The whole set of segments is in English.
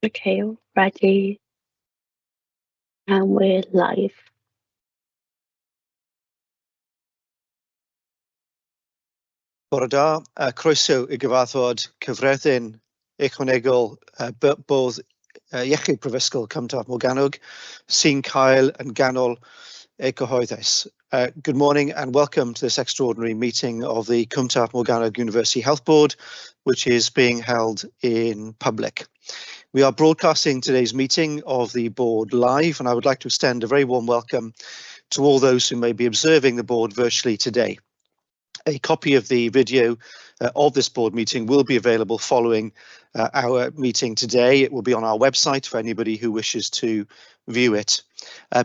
Okay, ready. And we're live. Bore da, croeso I gyfarfod cyfredin ychwanegol bodd iechyd prifysgol Cymtaf Morgannwg sy'n cael yn ganol eu cyhoeddus. Good morning and welcome to this extraordinary meeting of the Cymtaf Morgannwg University Health Board, which is being held in public. We are broadcasting today's meeting of the board live, and I would like to extend a very warm welcome to all those who may be observing the board virtually today. A copy of the video of this board meeting will be available following our meeting today. It will be on our website for anybody who wishes to view it.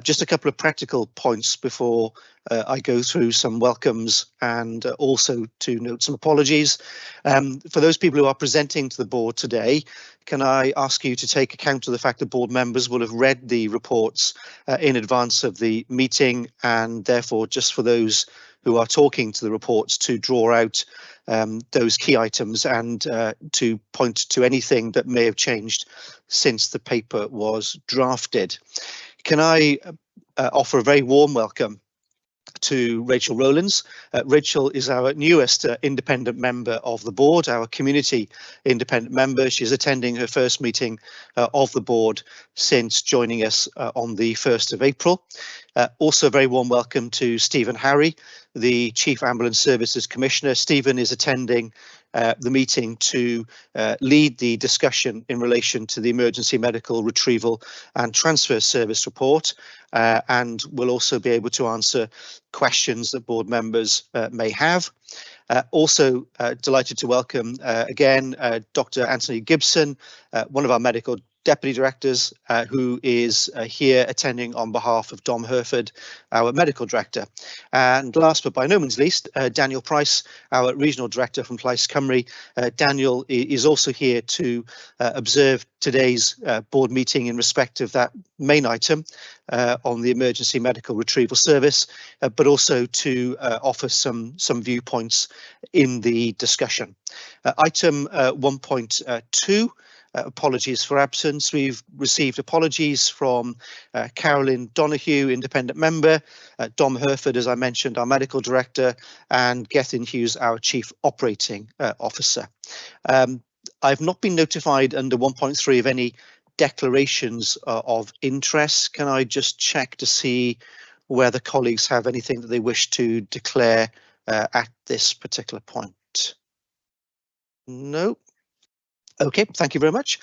Just a couple of practical points before I go through some welcomes and also to note some apologies. For those people who are presenting to the board today, can I ask you to take account of the fact that board members will have read the reports in advance of the meeting, and therefore just for those who are talking to the reports to draw out those key items and to point to anything that may have changed since the paper was drafted. Can I offer a very warm welcome to Rachel Rowlands. Rachel is our newest independent member of the board, our community independent member. She's attending her first meeting of the board since joining us on the 1st of April. Also a very warm welcome to Stephen Harry, the Chief Ambulance Services Commissioner. Stephen is attending the meeting to lead the discussion in relation to the Emergency Medical Retrieval and Transfer Service report, and will also be able to answer questions that board members may have. Also delighted to welcome again Dr. Anthony Gibson, one of our medical Deputy Directors, who is here attending on behalf of Dom Herford, our Medical Director. And last but by no means least, Daniel Price, our Regional Director from Plaid Cymru. Daniel is also here to observe today's board meeting in respect of that main item on the Emergency Medical Retrieval Service, but also to offer some viewpoints in the discussion. Item 1.2. Apologies for absence. We've received apologies from Carolyn Donoghue, independent member, Dom Herford, as I mentioned, our medical director, and Gethin Hughes, our chief operating officer. I've not been notified under 1.3 of any declarations of interest. Can I just check to see whether colleagues have anything that they wish to declare at this particular point? No. Okay, thank you very much.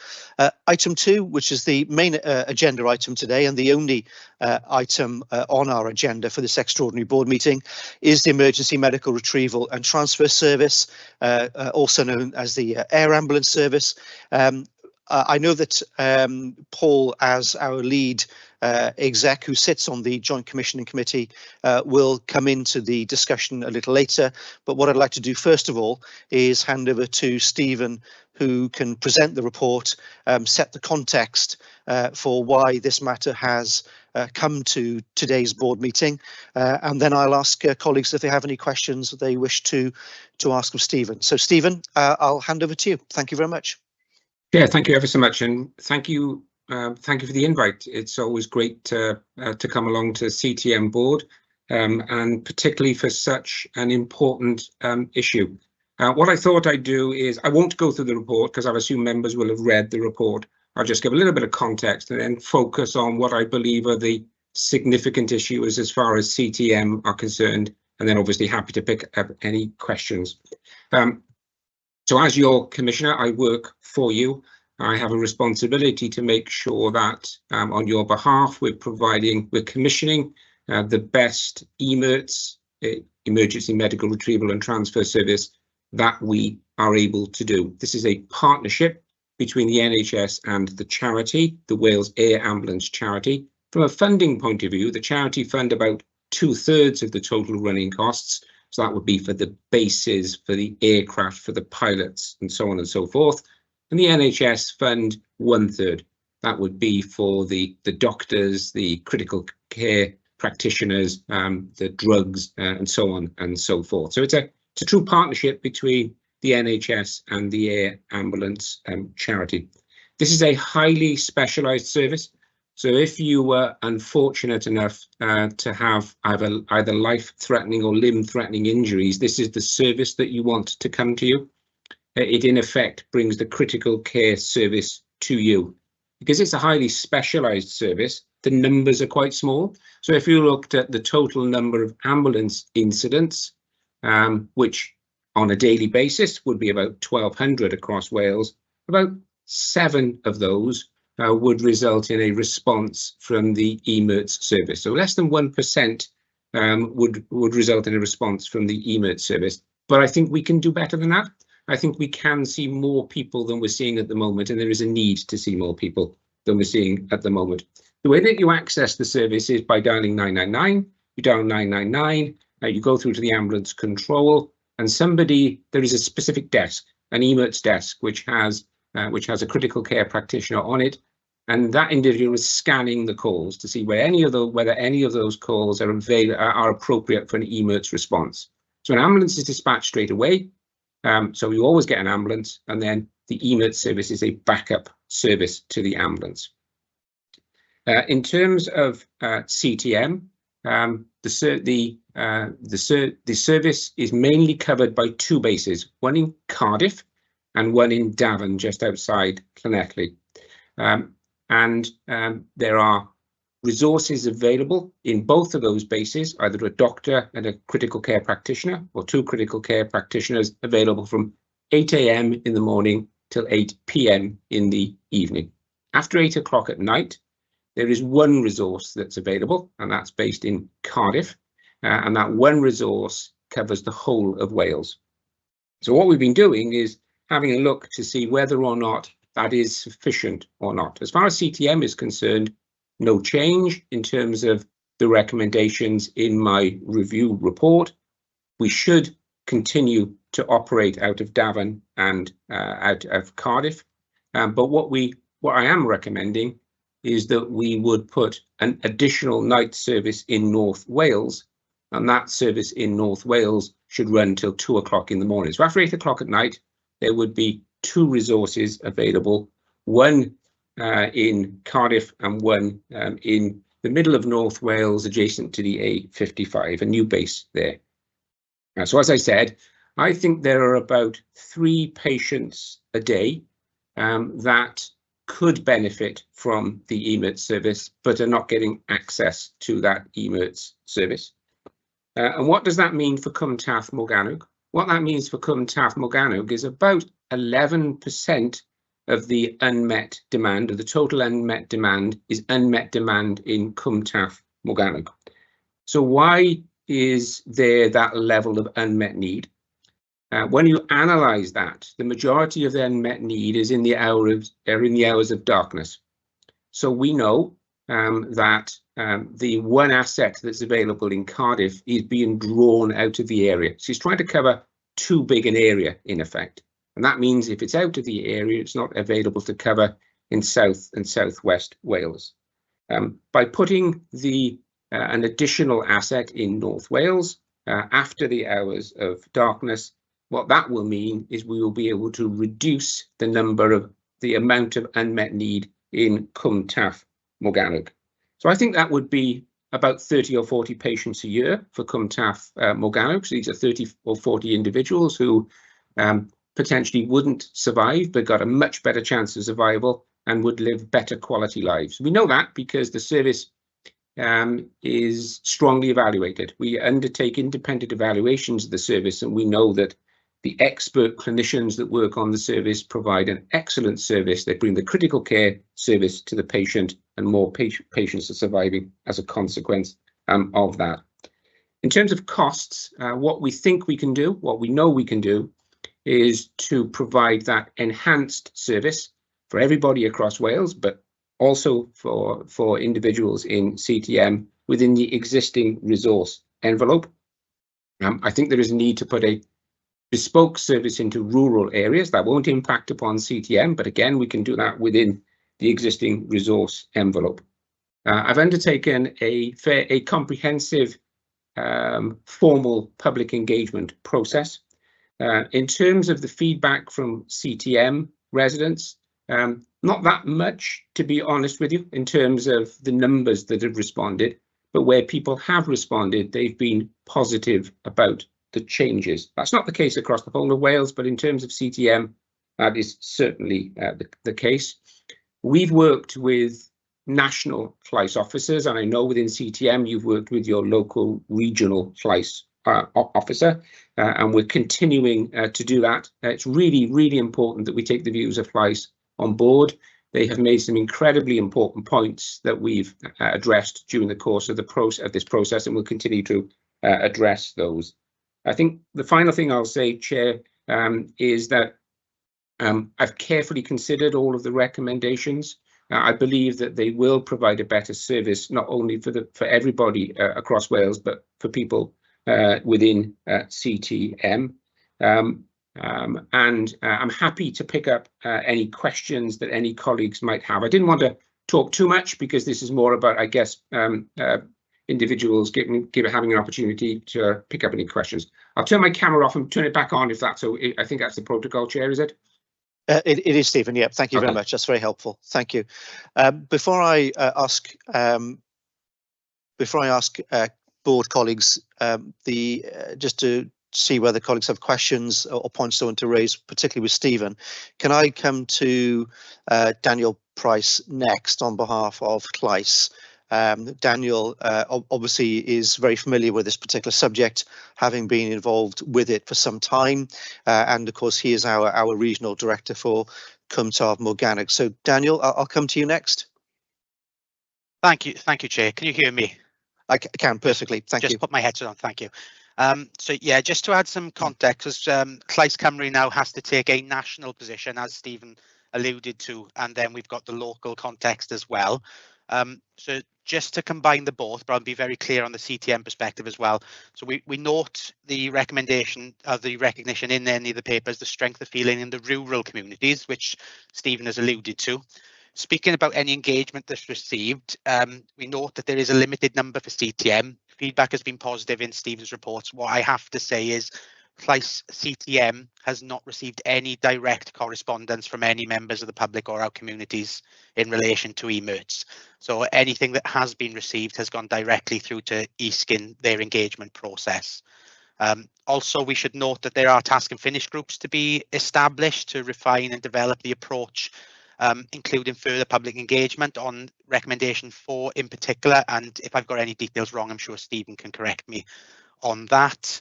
Item 2, which is the main agenda item today and the only item on our agenda for this extraordinary board meeting, is the Emergency Medical Retrieval and Transfer Service, also known as the Air Ambulance Service. I know that Paul, as our lead exec who sits on the Joint Commissioning Committee, will come into the discussion a little later. But what I'd like to do first of all is hand over to Stephen, who can present the report, set the context for why this matter has come to today's board meeting, and then I'll ask colleagues if they have any questions that they wish to ask of Stephen. So Stephen, I'll hand over to you. Thank you very much. Yeah, thank you ever so much, and thank you for the invite. It's always great to come along to CTM board, and particularly for such an important issue. What I thought I'd do is, I won't go through the report because I assume members will have read the report. I'll just give a little bit of context and then focus on what I believe are the significant issues as far as CTM are concerned, and then obviously happy to pick up any questions. So as your commissioner, I work for you. I have a responsibility to make sure that on your behalf, we're commissioning the best EMERTS, Emergency Medical Retrieval and Transfer Service, that we are able to do. This is a partnership between the NHS and the charity, the Wales Air Ambulance Charity. From a funding point of view, the charity fund about 2/3 of the total running costs. So that would be for the bases, for the aircraft, for the pilots, and so on and so forth. And the NHS fund 1/3. That would be for the doctors, the critical care practitioners, the drugs, and so on and so forth. So it's a true partnership between the NHS and the Air Ambulance Charity. This is a highly specialised service. So if you were unfortunate enough to have either life-threatening or limb-threatening injuries, this is the service that you want to come to you. It in effect brings the critical care service to you. Because it's a highly specialised service, the numbers are quite small. So if you looked at the total number of ambulance incidents, which on a daily basis would be about 1,200 across Wales, about 7 of those would result in a response from the EMERTS service. So less than 1% would result in a response from the EMERTS service. But I think we can do better than that. I think we can see more people than we're seeing at the moment, and there is a need to see more people than we're seeing at the moment. The way that you access the service is by dialing 999. You dial 999, you go through to the ambulance control, and there is a specific desk, an EMERTS desk, which has a critical care practitioner on it, and that individual is scanning the calls to see whether any of those calls are appropriate for an EMERTS response. So an ambulance is dispatched straight away. So you always get an ambulance, and then the EMERTS service is a backup service to the ambulance. In terms of CTM, the service is mainly covered by 2 bases, one in Cardiff and one in Davern, just outside Llanelli. There are resources available in both of those bases, either a doctor and a critical care practitioner, or 2 critical care practitioners available from 8 AM in the morning till 8 PM in the evening. After 8 o'clock at night, there is 1 resource that's available, and that's based in Cardiff, and that 1 resource covers the whole of Wales. So what we've been doing is having a look to see whether or not that is sufficient or not. As far as CTM is concerned, no change in terms of the recommendations in my review report. We should continue to operate out of Davern and out of Cardiff. But what I am recommending is that we would put an additional night service in North Wales, and that service in North Wales should run till 2 o'clock in the morning. So after 8 o'clock at night, there would be 2 resources available, one in Cardiff and one in the middle of North Wales, adjacent to the A55, a new base there. So as I said, I think there are about 3 patients a day that could benefit from the EMERTS service, but are not getting access to that EMERTS service. And what does that mean for Cwm Taf Morgannwg? What that means for Cwm Taf Morgannwg is about 11% of the unmet demand, of the total unmet demand, is unmet demand in Cwm Taf Morgannwg. So why is there that level of unmet need? When you analyse that, the majority of the unmet need is in the hours of darkness. So we know that the 1 asset that's available in Cardiff is being drawn out of the area. So he's trying to cover too big an area in effect. And that means if it's out of the area, it's not available to cover in South and Southwest Wales. By putting an additional asset in North Wales after the hours of darkness, what that will mean is we will be able to reduce the amount of unmet need in Cwm Taf Morgannwg. So I think that would be about 30 or 40 patients a year for Cwm Taf Morgannwg. So these are 30 or 40 individuals who potentially wouldn't survive, but got a much better chance of survival and would live better quality lives. We know that because the service is strongly evaluated. We undertake independent evaluations of the service, and we know that the expert clinicians that work on the service provide an excellent service. They bring the critical care service to the patient, and more patients are surviving as a consequence of that. In terms of costs, what we think we can do, what we know we can do, is to provide that enhanced service for everybody across Wales, but also for individuals in CTM within the existing resource envelope. I think there is a need to put a bespoke service into rural areas. That won't impact upon CTM, but again, we can do that within the existing resource envelope. I've undertaken a comprehensive formal public engagement process. In terms of the feedback from CTM residents, Not that much, to be honest with you, in terms of the numbers that have responded, but where people have responded, they've been positive about the changes. That's not the case across the whole of Wales, but in terms of CTM, that is certainly the case. We've worked with national Llais officers, and I know within CTM you've worked with your local regional Llais officer, and we're continuing to do that. It's really, really important that we take the views of Llais on board. They have made some incredibly important points that we've addressed during the course of this process, and we'll continue to address those. I think the final thing I'll say, Chair, is that I've carefully considered all of the recommendations. I believe that they will provide a better service, not only for everybody across Wales, but for people within CTM. And I'm happy to pick up any questions that any colleagues might have. I didn't want to talk too much because this is more about, I guess, individuals having an opportunity to pick up any questions. I'll turn my camera off and turn it back on if that's so. I think that's the protocol, Chair, is it? It is, Stephen. Yep. Thank you very much. That's very helpful. Thank you. Before I ask board colleagues, just to see whether colleagues have questions or points they want to raise, particularly with Stephen, can I come to Daniel Price next on behalf of Llais? Daniel obviously is very familiar with this particular subject, having been involved with it for some time, and of course he is our regional director for Cwmtaf Morgannwg. So Daniel, I'll come to you next. Thank you, Chair. Can you hear me? I can perfectly. Thank you. Just put my headset on. Thank you. So yeah, just to add some context, because Llais Cymru now has to take a national position, as Stephen alluded to, and then we've got the local context as well. So just to combine the both, but I'll be very clear on the CTM perspective as well. So we note the recommendation of the recognition in any of the papers, the strength of feeling in the rural communities, which Stephen has alluded to. Speaking about any engagement that's received, we note that there is a limited number for CTM. Feedback has been positive in Stephen's reports. What I have to say is Llais CTM has not received any direct correspondence from any members of the public or our communities in relation to emerts. So anything that has been received has gone directly through to ESCIN, their engagement process. Also, we should note that there are task and finish groups to be established to refine and develop the approach, including further public engagement on recommendation 4 in particular. And if I've got any details wrong, I'm sure Stephen can correct me on that.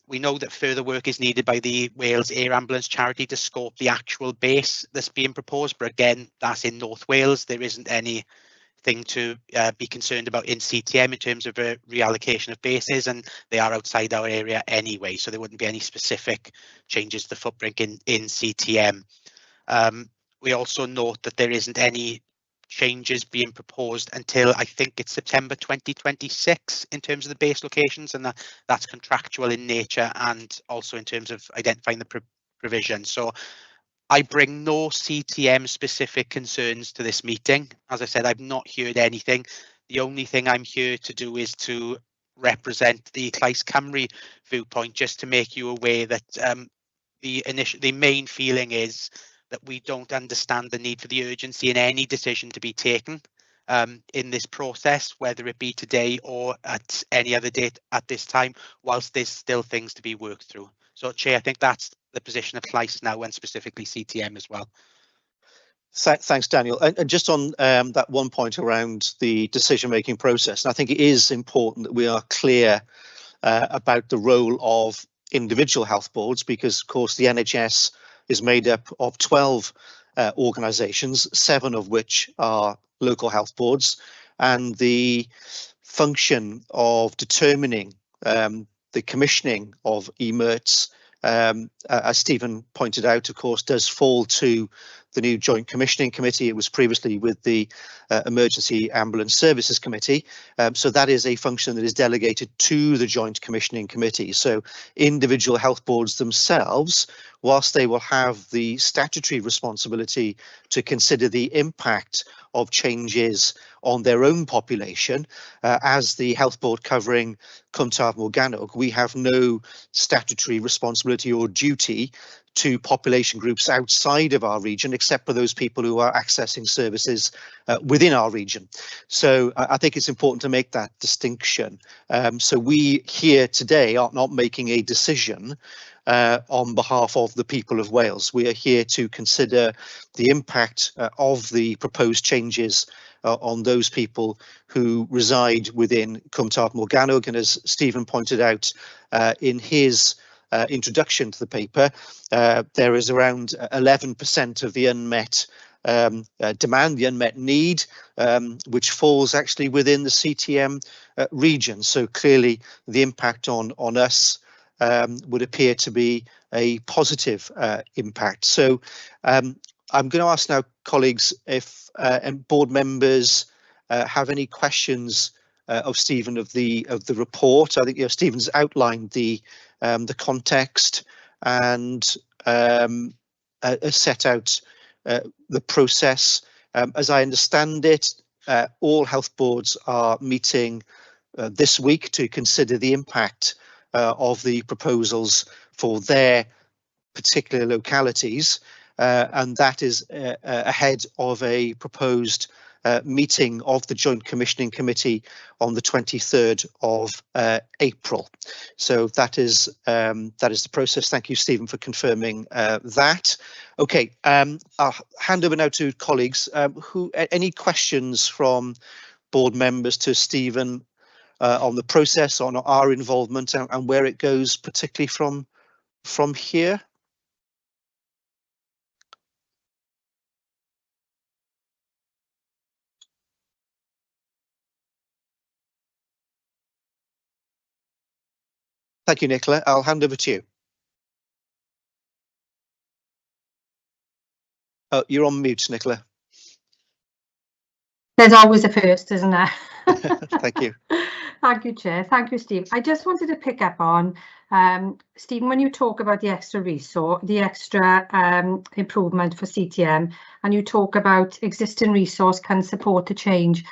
We know that further work is needed by the Wales Air Ambulance charity to scope the actual base that's being proposed, but again, that's in North Wales. There isn't anything to be concerned about in CTM in terms of a reallocation of bases, and they are outside our area anyway, so there wouldn't be any specific changes to the footprint in CTM. We also note that there isn't any changes being proposed until I think it's September 2026 in terms of the base locations, and that's contractual in nature and also in terms of identifying the provision. So I bring no CTM specific concerns to this meeting. As I said, I've not heard anything. The only thing I'm here to do is to represent the Llais Cymru viewpoint, just to make you aware that the main feeling is that we don't understand the need for the urgency in any decision to be taken in this process, whether it be today or at any other date at this time, whilst there's still things to be worked through. So, Chair, I think that's the position of Llais now, and specifically CTM as well. Thanks, Daniel. And just on that one point around the decision-making process, and I think it is important that we are clear about the role of individual health boards, because, of course, the NHS is made up of 12 organisations, 7 of which are local health boards, and the function of determining the commissioning of emerts, as Stephen pointed out, of course, does fall to the new Joint Commissioning Committee. It was previously with the Emergency Ambulance Services Committee. So that is a function that is delegated to the Joint Commissioning Committee. So individual health boards themselves, whilst they will have the statutory responsibility to consider the impact of changes on their own population, as the health board covering Cwmtaf Morgannwg, we have no statutory responsibility or duty to population groups outside of our region, except for those people who are accessing services within our region. So I think it's important to make that distinction. So we here today are not making a decision on behalf of the people of Wales. We are here to consider the impact of the proposed changes on those people who reside within Cwm Taf Morgannwg. And as Stephen pointed out in his introduction to the paper, there is around 11% of the unmet demand, the unmet need, which falls actually within the CTM region. So clearly the impact on us would appear to be a positive impact. So I'm going to ask now, colleagues, if and board members have any questions of Stephen of the report. I think Stephen's outlined the context and set out the process. As I understand it, all health boards are meeting this week to consider the impact of the proposals for their particular localities, and that is ahead of a proposed meeting of the Joint Commissioning Committee on the 23rd of April. So that is the process. Thank you, Stephen, for confirming that. Okay, I'll hand over now to colleagues. Any questions from board members to Stephen on the process, on our involvement, and where it goes, particularly from here? Thank you, Nicola. I'll hand over to you. Oh, you're on mute, Nicola. There's always a first, isn't there? Thank you. Thank you, Chair. Thank you, Steve. I just wanted to pick up on, Stephen, when you talk about the extra resource, the extra improvement for CTM, and you talk about existing resource can support the change.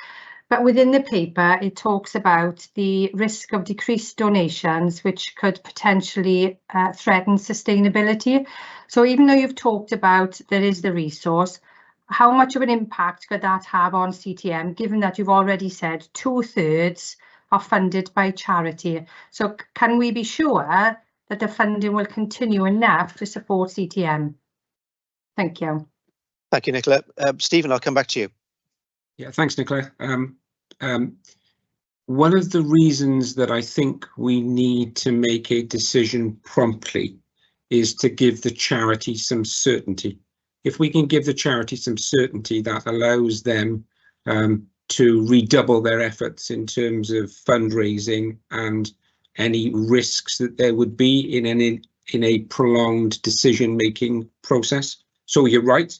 But within the paper, it talks about the risk of decreased donations, which could potentially threaten sustainability. So even though you've talked about there is the resource, how much of an impact could that have on CTM, given that you've already said 2/3 are funded by charity? So can we be sure that the funding will continue enough to support CTM? Thank you. Thank you, Nicola. Stephen, I'll come back to you. Yeah, thanks, Nicola. One of the reasons that I think we need to make a decision promptly is to give the charity some certainty. If we can give the charity some certainty, that allows them to redouble their efforts in terms of fundraising and any risks that there would be in a prolonged decision-making process. So you're right,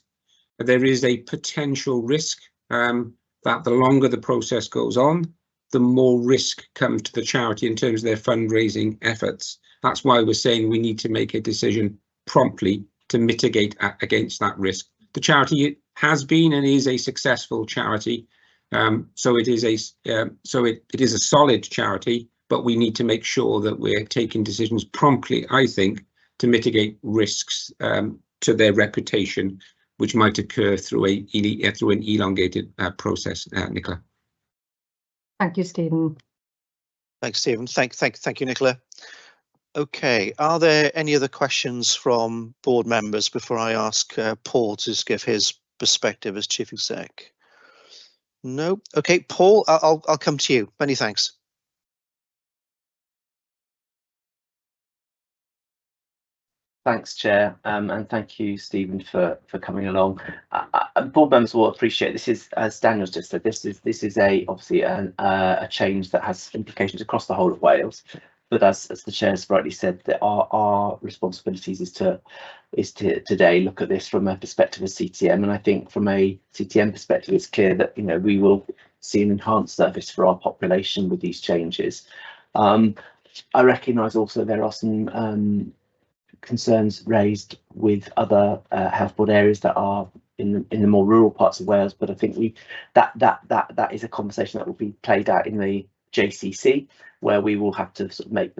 there is a potential risk that the longer the process goes on, the more risk comes to the charity in terms of their fundraising efforts. That's why we're saying we need to make a decision promptly to mitigate against that risk. The charity has been and is a successful charity, so it is a solid charity, but we need to make sure that we're taking decisions promptly, I think, to mitigate risks to their reputation, which might occur through an elongated process, Nicola. Thank you, Stephen. Thanks, Stephen. Thank you, Nicola. Okay, are there any other questions from board members before I ask Paul to just give his perspective as Chief Exec? No. Okay, Paul, I'll come to you. Many thanks. Thanks, Chair, and thank you, Stephen, for coming along. Board members will appreciate this is, as Daniel's just said, this is obviously a change that has implications across the whole of Wales. But as the Chair's rightly said, that our responsibilities is to today look at this from a perspective of CTM, and I think from a CTM perspective, it's clear that we will see an enhanced service for our population with these changes. I recognise also there are some concerns raised with other health board areas that are in the more rural parts of Wales, but I think that is a conversation that will be played out in the JCC, where we will have to sort of make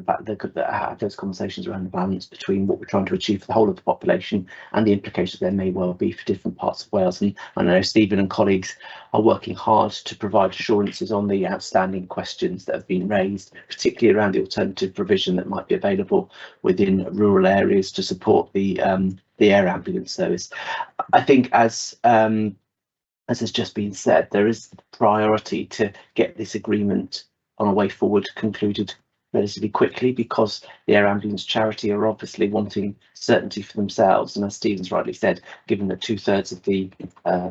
have those conversations around the balance between what we're trying to achieve for the whole of the population and the implications there may well be for different parts of Wales. And I know Stephen and colleagues are working hard to provide assurances on the outstanding questions that have been raised, particularly around the alternative provision that might be available within rural areas to support the air ambulance service. I think as has just been said, there is priority to get this agreement on a way forward concluded relatively quickly, because the air ambulance charity are obviously wanting certainty for themselves. And as Stephen's rightly said, given that 2/3 of the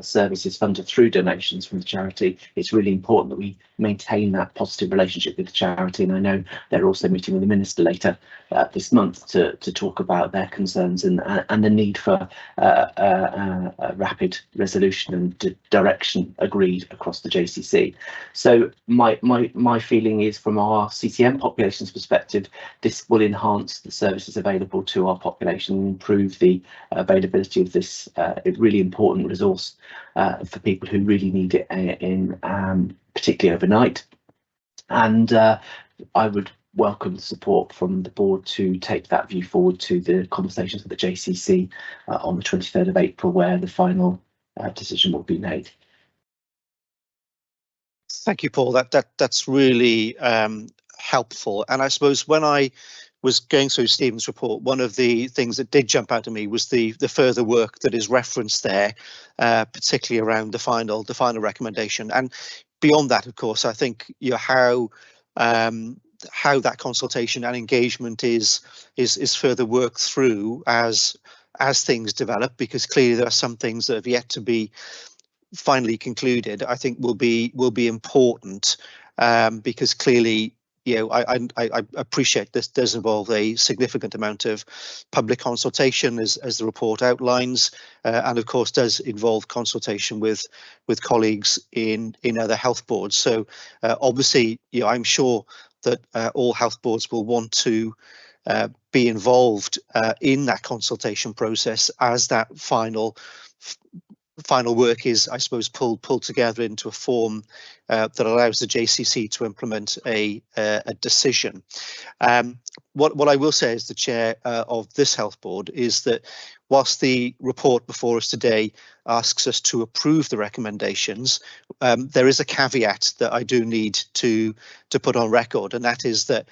service is funded through donations from the charity, it's really important that we maintain that positive relationship with the charity. And I know they're also meeting with the minister later this month to talk about their concerns and the need for a rapid resolution and direction agreed across the JCC. So my feeling is, from our CTM population's perspective, this will enhance the services available to our population and improve the availability of this really important resource for people who really need it in particularly overnight. And I would welcome the support from the board to take that view forward to the conversations with the JCC on the 23rd of April, where the final decision will be made. Thank you, Paul. That's really helpful. And I suppose when I was going through Stephen's report, one of the things that did jump out at me was the further work that is referenced there, particularly around the final recommendation. And beyond that, of course, I think how that consultation and engagement is further worked through as things develop, because clearly there are some things that have yet to be finally concluded, I think will be important, because clearly, I appreciate this does involve a significant amount of public consultation, as the report outlines, and of course does involve consultation with colleagues in other health boards. So obviously, I'm sure that all health boards will want to be involved in that consultation process as that final work is, I suppose, pulled together into a form that allows the JCC to implement a decision. What I will say as the chair of this health board is that whilst the report before us today asks us to approve the recommendations, there is a caveat that I do need to put on record, and that is that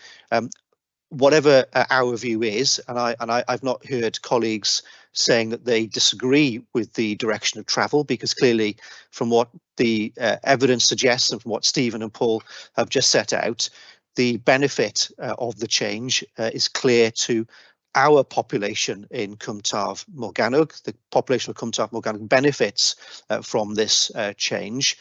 whatever our view is, and I've not heard colleagues saying that they disagree with the direction of travel, because clearly from what the evidence suggests and from what Stephen and Paul have just set out, the benefit of the change is clear to our population in Cwm Taf Morgannwg. The population of Cwm Taf Morgannwg benefits from this change.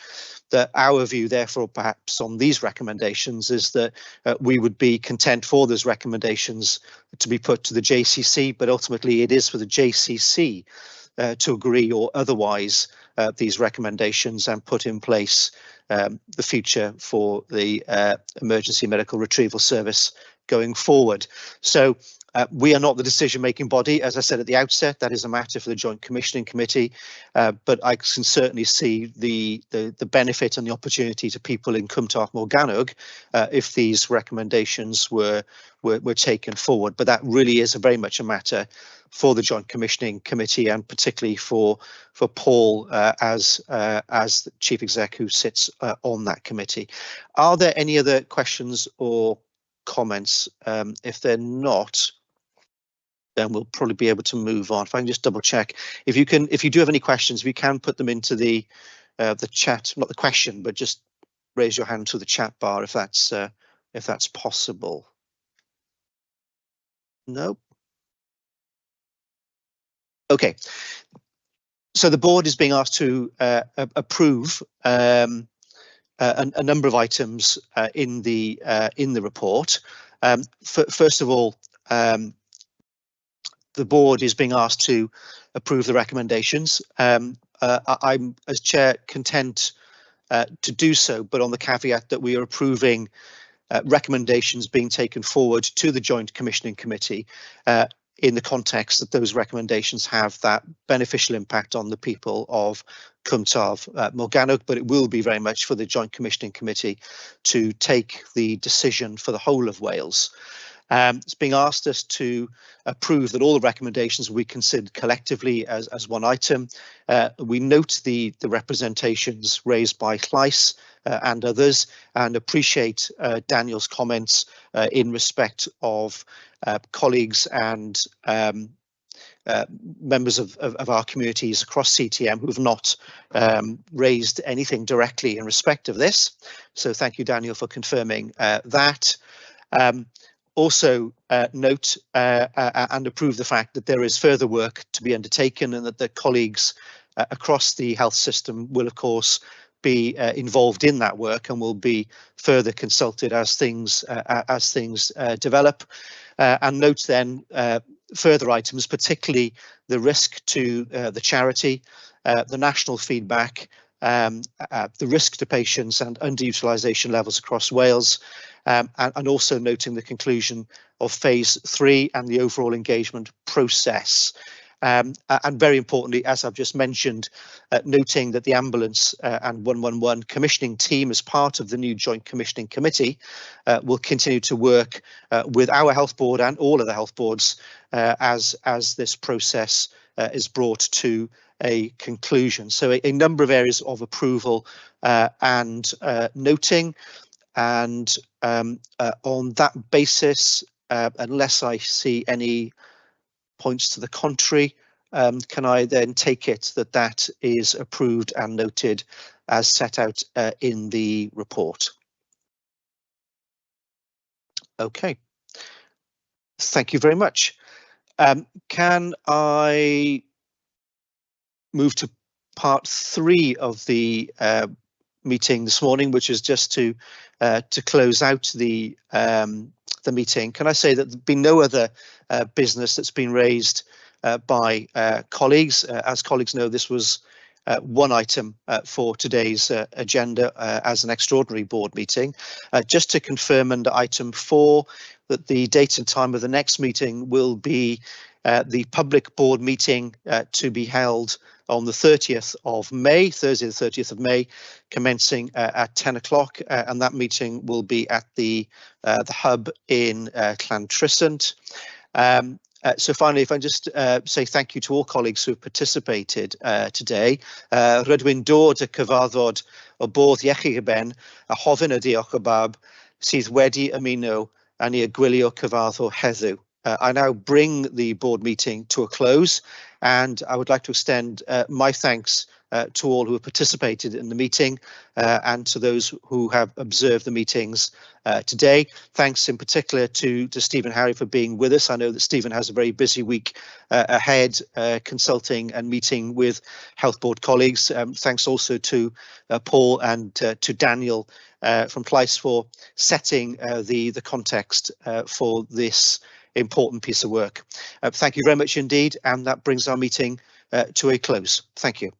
That our view, therefore, perhaps on these recommendations is that we would be content for those recommendations to be put to the JCC, but ultimately it is for the JCC to agree or otherwise these recommendations and put in place the future for the emergency medical retrieval service going forward. So we are not the decision-making body. As I said at the outset, that is a matter for the Joint Commissioning Committee, but I can certainly see the benefit and the opportunity to people in Cwm Taf Morgannwg if these recommendations were taken forward. But that really is very much a matter for the Joint Commissioning Committee, and particularly for Paul as the Chief Exec who sits on that committee. Are there any other questions or comments? If they're not, then we'll probably be able to move on. If I can just double check, if you do have any questions, we can put them into the chat, not the question, but just raise your hand to the chat bar if that's possible. No. Okay. So the board is being asked to approve a number of items in the report. First of all, the board is being asked to approve the recommendations. I'm, as chair, content to do so, but on the caveat that we are approving recommendations being taken forward to the Joint Commissioning Committee in the context that those recommendations have that beneficial impact on the people of Cwmtaf Morgannwg, but it will be very much for the Joint Commissioning Committee to take the decision for the whole of Wales. It's being asked us to approve that all the recommendations will be considered collectively as one item. We note the representations raised by Llais and others, and appreciate Daniel's comments in respect of colleagues and members of our communities across CTM who have not raised anything directly in respect of this. So thank you, Daniel, for confirming that. Also note and approve the fact that there is further work to be undertaken, and that the colleagues across the health system will of course be involved in that work and will be further consulted as things develop. And note then further items, particularly the risk to the charity, the national feedback, the risk to patients and underutilisation levels across Wales, and also noting the conclusion of phase 3 and the overall engagement process. And very importantly, as I've just mentioned, noting that the ambulance and 111 commissioning team as part of the new Joint Commissioning Committee will continue to work with our health board and all of the health boards as this process is brought to a conclusion. So a number of areas of approval and noting, and on that basis, unless I see any points to the contrary, can I then take it that that is approved and noted as set out in the report? Okay, thank you very much. Can I move to part 3 of the meeting this morning, which is just to close out the meeting? Can I say that there's been no other business that's been raised by colleagues? As colleagues know, this was one item for today's agenda as an extraordinary board meeting. Just to confirm under item 4 that the date and time of the next meeting will be the public board meeting to be held on the 30th of May, Thursday the 30th of May, commencing at 10 o'clock, and that meeting will be at the hub in Llantrisant. So finally, if I just say thank you to all colleagues who have participated today. Rydw i'n dod y cyfarfod o bodd iechyd y ben a hofyn y diolch o bawb sydd wedi ymuno â ni y gwylio cyfarfod heddiw. I now bring the board meeting to a close, and I would like to extend my thanks to all who have participated in the meeting and to those who have observed the meetings today. Thanks in particular to Stephen Harry for being with us. I know that Stephen has a very busy week ahead consulting and meeting with health board colleagues. Thanks also to Paul and to Daniel from Llais for setting the context for this important piece of work. Thank you very much indeed, and that brings our meeting to a close. Thank you.